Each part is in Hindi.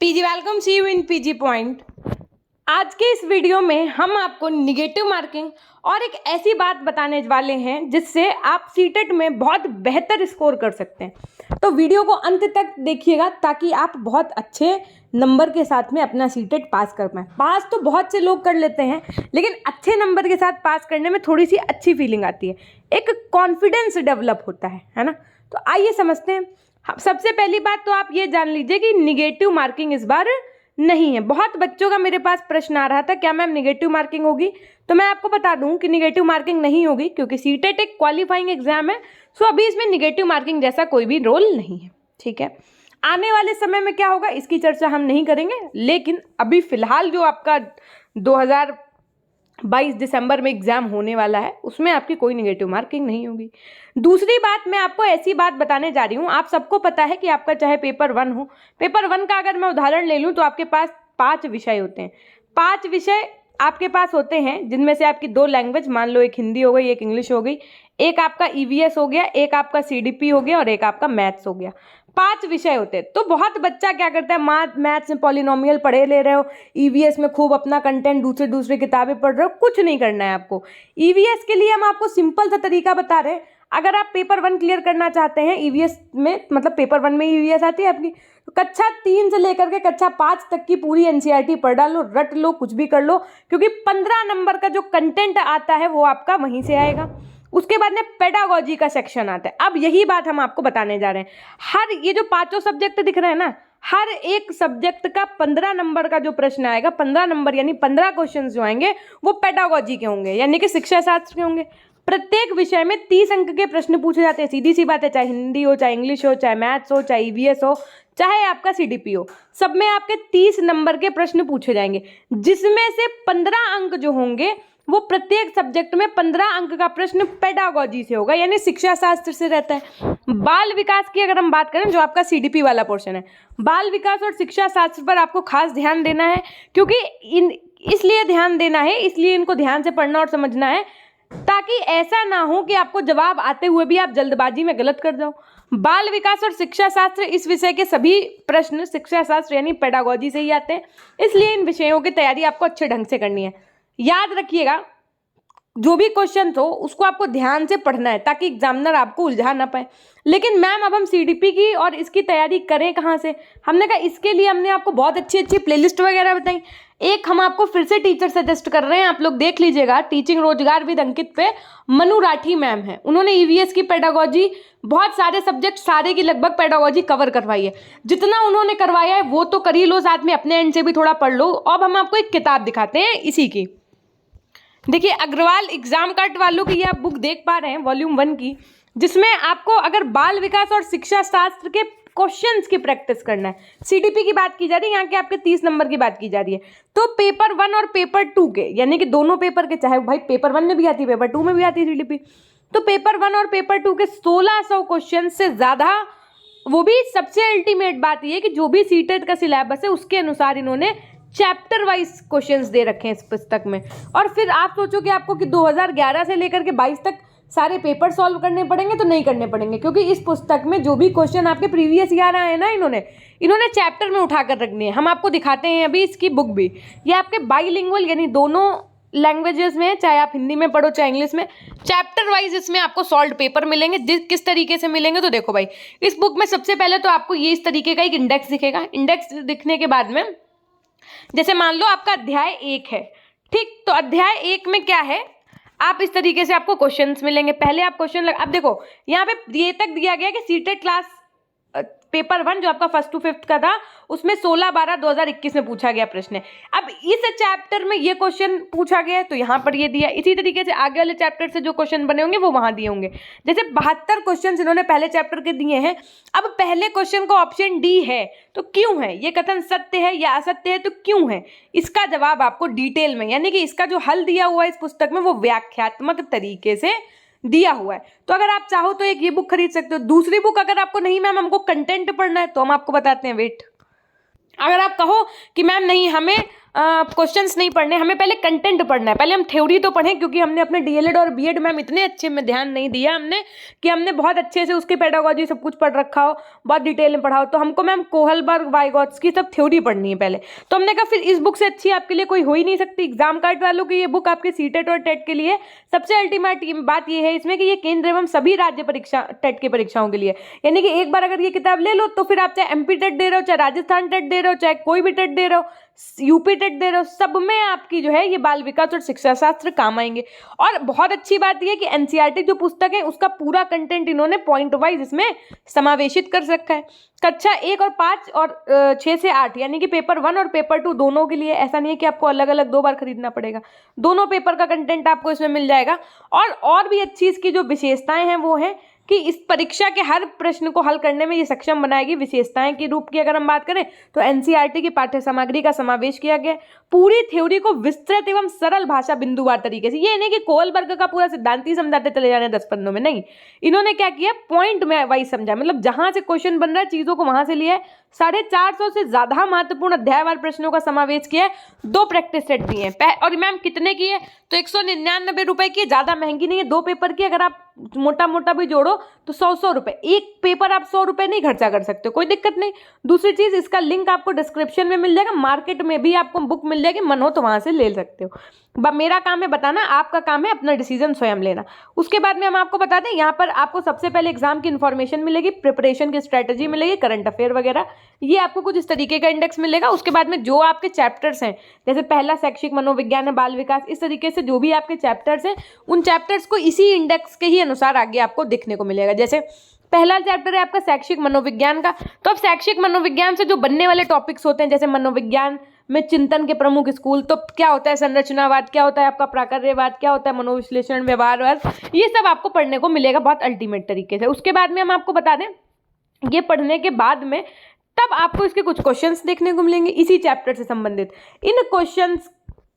PG welcome see you in PG point. आज के इस वीडियो में हम आपको निगेटिव मार्किंग और एक ऐसी बात बताने वाले हैं जिससे आप सीटेट में बहुत बेहतर स्कोर कर सकते हैं। तो वीडियो को अंत तक देखिएगा ताकि आप बहुत अच्छे नंबर के साथ में अपना सीटेट पास कर पाएँ। पास तो बहुत से लोग कर लेते हैं, लेकिन अच्छे नंबर के साथ पास करने में थोड़ी सी अच्छी फीलिंग आती है, एक कॉन्फिडेंस डेवलप होता है ना। तो आइए समझते हैं। सबसे पहली बात तो आप ये जान लीजिए कि निगेटिव मार्किंग इस बार नहीं है। बहुत बच्चों का मेरे पास प्रश्न आ रहा था, क्या मैम निगेटिव मार्किंग होगी? तो मैं आपको बता दूं कि निगेटिव मार्किंग नहीं होगी, क्योंकि सीटेट एक क्वालिफाइंग एग्जाम है। सो अभी इसमें निगेटिव मार्किंग जैसा कोई भी रोल नहीं है, ठीक है। आने वाले समय में क्या होगा इसकी चर्चा हम नहीं करेंगे, लेकिन अभी फिलहाल जो आपका 2022 दिसंबर में एग्जाम होने वाला है उसमें आपकी कोई निगेटिव मार्किंग नहीं होगी। दूसरी बात, मैं आपको ऐसी बात बताने जा रही हूँ, आप सबको पता है कि आपका चाहे पेपर 1 हो, पेपर 1 का अगर मैं उदाहरण ले लूँ तो आपके पास 5 विषय होते हैं। 5 विषय आपके पास होते हैं जिनमें से आपकी 2 लैंग्वेज, मान लो एक हिंदी हो गई, एक इंग्लिश हो गई, एक आपका ईवीएस हो गया, एक आपका सीडीपी हो गया और एक आपका मैथ्स हो गया। 5 विषय होते हैं। तो बहुत बच्चा क्या करता है, मैथ्स में पॉलिनोमियल पढ़े ले रहे हो, ईवीएस में खूब अपना कंटेंट दूसरी किताबें पढ़ रहे हो। कुछ नहीं करना है आपको। ईवीएस के लिए हम आपको सिंपल सा तरीका बता रहे हैं। अगर आप पेपर 1 क्लियर करना चाहते हैं ईवीएस में, मतलब पेपर 1 में ईवीएस आती है आपकी, तो कक्षा 3 से लेकर के कक्षा 5 तक की पूरी एनसीईआरटी पढ़ डालो, रट लो, कुछ भी कर लो, क्योंकि 15 नंबर का जो कंटेंट आता है वो आपका वहीं से आएगा। उसके बाद में पेडागोजी का सेक्शन आता है। अब यही बात हम आपको बताने जा रहे हैं। हर ये जो 5 सब्जेक्ट दिख रहे हैं ना, हर एक सब्जेक्ट का 15 नंबर का जो प्रश्न आएगा, 15 नंबर यानी 15 क्वेश्चन जो आएंगे वो पेडागोजी के होंगे, यानी कि शिक्षा शास्त्र के होंगे। प्रत्येक विषय में 30 अंक के प्रश्न पूछे जाते हैं। सीधी सी बात है, चाहे हिंदी हो, चाहे इंग्लिश हो, चाहे मैथ्स हो, चाहे ईवीएस हो, चाहे आपका सीडीपी हो, सब में आपके 30 नंबर के प्रश्न पूछे जाएंगे, जिसमें से 15 अंक जो होंगे वो प्रत्येक सब्जेक्ट में 15 अंक का प्रश्न पेडागोजी से होगा, यानी शिक्षा शास्त्र से रहता है। बाल विकास की अगर हम बात करें, जो आपका सीडीपी वाला पोर्शन है, बाल विकास और शिक्षा शास्त्र पर आपको खास ध्यान देना है, क्योंकि इसलिए ध्यान देना है, इसलिए इनको ध्यान से पढ़ना और समझना है, ताकि ऐसा ना हो कि आपको जवाब आते हुए भी आप जल्दबाजी में गलत कर जाओ। बाल विकास और शिक्षा शास्त्र, इस विषय के सभी प्रश्न शिक्षा शास्त्र यानी पेडागोजी से ही आते हैं, इसलिए इन विषयों की तैयारी आपको अच्छे ढंग से करनी है। याद रखिएगा, जो भी क्वेश्चन हो उसको आपको ध्यान से पढ़ना है ताकि एग्जामिनर आपको उलझा ना पाए। लेकिन मैम अब हम सीडीपी की और इसकी तैयारी करें कहाँ से? हमने कहा इसके लिए हमने आपको बहुत अच्छी अच्छी प्लेलिस्ट वगैरह बताई। एक हम आपको फिर से टीचर सजेस्ट कर रहे हैं, आप लोग देख लीजिएगा, टीचिंग रोजगार विद अंकित पे मनु राठी मैम है। उन्होंने ईवीएस की पेडागोजी, बहुत सारे सब्जेक्ट, सारे की लगभग पेडागोजी कवर करवाई है। जितना उन्होंने करवाया है वो तो कर ही लो, साथ में अपने एंड से भी थोड़ा पढ़ लो। अब हम आपको एक किताब दिखाते हैं इसी की। देखिए, अग्रवाल एग्जाम कार्ड वालों की ये आप बुक देख पा रहे हैं, वॉल्यूम 1 की, जिसमें आपको अगर बाल विकास और शिक्षा शास्त्र के क्वेश्चंस की प्रैक्टिस करना है, सीडीपी की बात की जा रही है, यहाँ के आपके 30 नंबर की बात की जा रही है, तो पेपर 1 और पेपर 2 के, यानी कि दोनों पेपर के, चाहे भाई पेपर 1 में भी आती है, पेपर 2 में भी आती है सीडीपी, तो पेपर 1 और पेपर 2 के 1600 क्वेश्चन से ज्यादा, वो भी सबसे अल्टीमेट बात ये है कि जो भी सीटेट का सिलेबस है उसके अनुसार इन्होंने चैप्टर वाइज क्वेश्चंस दे रखे हैं इस पुस्तक में। और फिर आप सोचो कि आपको कि 2011 से लेकर के 22 तक सारे पेपर सॉल्व करने पड़ेंगे, तो नहीं करने पड़ेंगे, क्योंकि इस पुस्तक में जो भी क्वेश्चन आपके प्रीवियस ईयर आए हैं ना, इन्होंने चैप्टर में उठाकर रखने हैं। हम आपको दिखाते हैं अभी इसकी बुक भी, ये आपके बाईलिंगुअल यानी दोनों लैंग्वेजेस में, चाहे आप हिंदी में पढ़ो चाहे इंग्लिश में, चैप्टर वाइज इसमें आपको सॉल्व पेपर मिलेंगे। किस तरीके से मिलेंगे तो देखो भाई, इस बुक में सबसे पहले तो आपको ये इस तरीके का एक इंडेक्स दिखेगा। इंडेक्स दिखने के बाद में, जैसे मान लो आपका अध्याय 1 है, ठीक, तो अध्याय 1 में क्या है, आप इस तरीके से आपको क्वेश्चंस मिलेंगे। पहले आप क्वेश्चन अब देखो, यहाँ पे ये तक दिया गया कि सीटेट क्लास पेपर 1 जो आपका 1st to 5th का था, उसमें 16/12/2021 में पूछा गया प्रश्न है। अब इस चैप्टर में ये क्वेश्चन पूछा गया है तो यहाँ पर ये दिया। इसी तरीके से आगे वाले चैप्टर से जो क्वेश्चन बने होंगे वो वहां दिए होंगे। जैसे 72 क्वेश्चन इन्होंने पहले चैप्टर के दिए हैं। अब पहले क्वेश्चन का ऑप्शन डी है, तो क्यों है? ये कथन सत्य है या असत्य है, तो क्यों है? इसका जवाब आपको डिटेल में, यानी कि इसका जो हल दिया हुआ है इस पुस्तक में, वो व्याख्यात्मक तरीके से दिया हुआ है। तो अगर आप चाहो तो एक ये बुक खरीद सकते हो। दूसरी बुक अगर आपको नहीं मैम हमको कंटेंट पढ़ना है, तो हम आपको बताते हैं, वेट, अगर आप कहो कि मैम नहीं हमें क्वेश्चंस नहीं पढ़ने, हमें पहले कंटेंट पढ़ना है। पहले हम थ्योरी तो पढ़ें, क्योंकि हमने अपने डीएलएड और बीएड में हम इतने अच्छे में ध्यान नहीं दिया हमने कि हमने बहुत अच्छे से उसकी पेडागोजी सब कुछ पढ़ रखा हो, बहुत डिटेल में पढ़ा हो। तो हमको मैम कोहलबर्ग, वाइगॉत्स्की सब थ्योरी पढ़नी है पहले। तो हमने कहा फिर इस बुक से अच्छी आपके लिए कोई हो ही नहीं सकती। एग्जाम कार्ड वालों की ये बुक आपके सीटेट और टेट के लिए सबसे अल्टीमेट बात ये है इसमें कि ये केंद्र एवं सभी राज्य परीक्षा टेट की परीक्षाओं के लिए, यानी कि एक बार अगर ये किताब ले लो तो फिर आप चाहे एमपी टेट दे रहे हो, चाहे राजस्थान टेट दे रहे हो, चाहे कोई भी टेट दे रहे हो, यूपी टेट दे रहे हो, सब में आपकी जो है ये बाल विकास और शिक्षा शास्त्र काम आएंगे। और बहुत अच्छी बात यह है कि एनसीईआरटी जो पुस्तक है उसका पूरा कंटेंट इन्होंने पॉइंट वाइज इसमें समावेशित कर रखा है। कक्षा 1 और 5 और 6 से 8 यानी कि पेपर 1 और पेपर 2 दोनों के लिए, ऐसा नहीं है कि आपको अलग अलग 2 बार खरीदना पड़ेगा, दोनों पेपर का कंटेंट आपको इसमें मिल जाएगा। और भी अच्छी इसकी जो विशेषताएं हैं वो है कि इस परीक्षा के हर प्रश्न को हल करने में ये सक्षम बनाएगी। विशेषताएं के रूप की अगर हम बात करें तो एनसीईआरटी की पाठ्य सामग्री का समावेश किया गया, पूरी थ्योरी को विस्तृत एवं सरल भाषा बिंदुवार तरीके से। ये नहीं कि कोहलबर्ग का पूरा सिद्धांत ही समझाते चले जाने 10 पन्नों में, नहीं, इन्होंने क्या किया, पॉइंट में वाइज समझा, मतलब जहां से क्वेश्चन बन रहा है चीजों को वहां से लिया है। 450 से ज्यादा महत्वपूर्ण अध्यायवार प्रश्नों का समावेश किया है, 2 प्रैक्टिस सेट दिए हैं। और मैम कितने की है, तो 199 रुपए की, ज्यादा महंगी नहीं है। 2 पेपर की अगर आप मोटा मोटा भी जोड़ो तो 100 रुपए, एक पेपर आप 100 रुपए नहीं खर्चा कर सकते, कोई दिक्कत नहीं। दूसरी चीज, इसका लिंक आपको डिस्क्रिप्शन में मिल जाएगा, मार्केट में भी आपको बुक मिल जाएगी, मन हो तो वहां से ले सकते हो। मेरा काम है बताना, आपका काम है अपना डिसीजन स्वयं लेना। उसके बाद में हम आपको बता दें, यहाँ पर आपको सबसे पहले एग्जाम की इन्फॉर्मेशन मिलेगी, प्रिपरेशन की स्ट्रेटेजी मिलेगी, करंट अफेयर वगैरह, ये आपको कुछ इस तरीके का इंडेक्स मिलेगा। उसके बाद में जो आपके चैप्टर्स हैं, जैसे पहला शैक्षिक मनोविज्ञान है, बाल विकास, इस तरीके से जो भी आपके चैप्टर्स हैं उन चैप्टर्स को इसी इंडेक्स के ही अनुसार आगे आपको दिखने को मिलेगा। जैसे पहला चैप्टर है आपका शैक्षिक मनोविज्ञान का, तो अब शैक्षिक मनोविज्ञान से जो बनने वाले टॉपिक्स होते हैं, जैसे मनोविज्ञान में चिंतन के प्रमुख स्कूल, तो क्या होता है संरचनावाद, क्या होता है आपका प्राकर्यवाद, क्या होता है मनोविश्लेषण, व्यवहारवाद, ये सब आपको पढ़ने को मिलेगा बहुत अल्टीमेट तरीके से। उसके बाद में हम आपको बता दें, ये पढ़ने के बाद में तब आपको इसके कुछ क्वेश्चंस देखने को मिलेंगे इसी चैप्टर से संबंधित। इन क्वेश्चंस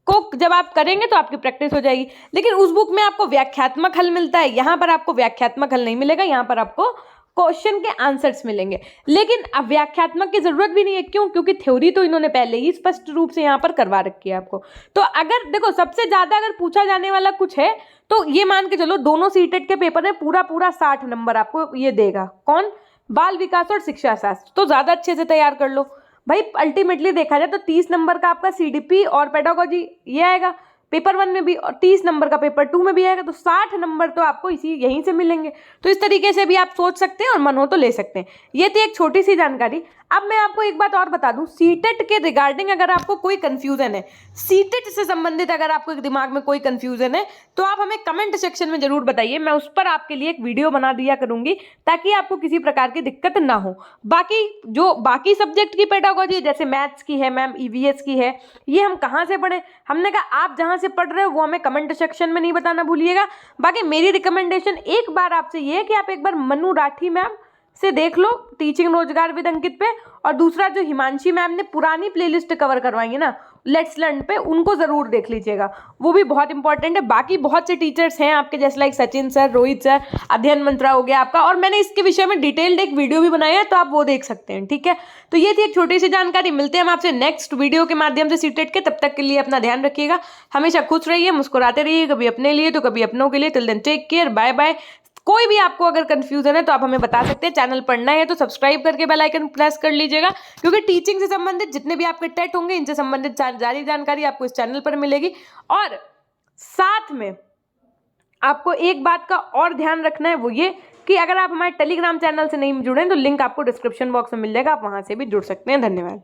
को जब आप करेंगे तो आपकी प्रैक्टिस हो जाएगी। लेकिन उस बुक में आपको व्याख्यात्मक हल मिलता है, यहाँ पर आपको व्याख्यात्मक हल नहीं मिलेगा, यहाँ पर आपको क्वेश्चन के आंसर्स मिलेंगे। लेकिन अब व्याख्यात्मक की जरूरत भी नहीं है, क्यों, क्योंकि थ्योरी तो इन्होंने पहले ही स्पष्ट रूप से यहाँ पर करवा रखी है आपको। तो अगर देखो सबसे ज्यादा अगर पूछा जाने वाला कुछ है तो ये मान के चलो, दोनों सीटेट के पेपर में पूरा 60 नंबर आपको ये देगा, कौन, बाल विकास और शिक्षा शास्त्र, तो ज्यादा अच्छे से तैयार कर लो भाई। अल्टीमेटली देखा जाए तो 30 नंबर का आपका सीडीपी और पेडागोजी ये आएगा पेपर 1 में भी, और 30 नंबर का पेपर 2 में भी आएगा, तो 60 नंबर तो आपको यहीं से मिलेंगे। तो इस तरीके से भी आप सोच सकते हैं और मन हो तो ले सकते हैं। ये थी एक छोटी सी जानकारी। अब मैं आपको एक बात और बता दूं, सीटेट के रिगार्डिंग अगर आपको कोई कंफ्यूजन है, सीटेट से संबंधित अगर आपको दिमाग में कोई कंफ्यूजन है तो आप हमें कमेंट सेक्शन में जरूर बताइए, मैं उस पर आपके लिए एक वीडियो बना दिया करूंगी ताकि आपको किसी प्रकार की दिक्कत ना हो। बाकी सब्जेक्ट की पेडागोजी जैसे मैथ्स की है मैम, ईवीएस की है, ये हम कहाँ से पढ़े, हमने कहा आप जहां से पढ़ रहे हो वो हमें कमेंट सेक्शन में नहीं बताना भूलिएगा। बाकी मेरी रिकमेंडेशन एक बार आपसे ये है कि आप एक बार मनु राठी मैम से देख लो टीचिंग रोजगार विद अंकित पे, और दूसरा जो हिमांशी मैम ने पुरानी प्लेलिस्ट कवर करवाई है ना लेट्स लर्न पे, उनको जरूर देख लीजिएगा, वो भी बहुत इंपॉर्टेंट है। बाकी बहुत से टीचर्स हैं आपके जैसे like Sachin sir, Rohit sir, अध्ययन मंत्रा हो गया आपका, और मैंने इसके विषय में डिटेल्ड एक वीडियो भी बनाया है तो आप वो देख सकते हैं, ठीक है। तो ये थी एक छोटी सी जानकारी, मिलते हैं हम आपसे नेक्स्ट वीडियो के माध्यम से सीटेट के। तब तक के लिए अपना ध्यान रखिएगा, हमेशा खुश रहिए, मुस्कुराते रहिए, कभी अपने लिए तो कभी अपनों के लिए। Till then take care, bye bye. कोई भी आपको अगर कंफ्यूजन है तो आप हमें बता सकते हैं। चैनल पढ़ना है तो सब्सक्राइब करके बेल आइकन प्रेस कर लीजिएगा, क्योंकि टीचिंग से संबंधित जितने भी आपके टेट होंगे इनसे संबंधित सारी जानकारी आपको इस चैनल पर मिलेगी। और साथ में आपको एक बात का और ध्यान रखना है, वो ये कि अगर आप हमारे टेलीग्राम चैनल से नहीं जुड़े तो लिंक आपको डिस्क्रिप्शन बॉक्स में मिल जाएगा, आप वहां से भी जुड़ सकते हैं। धन्यवाद।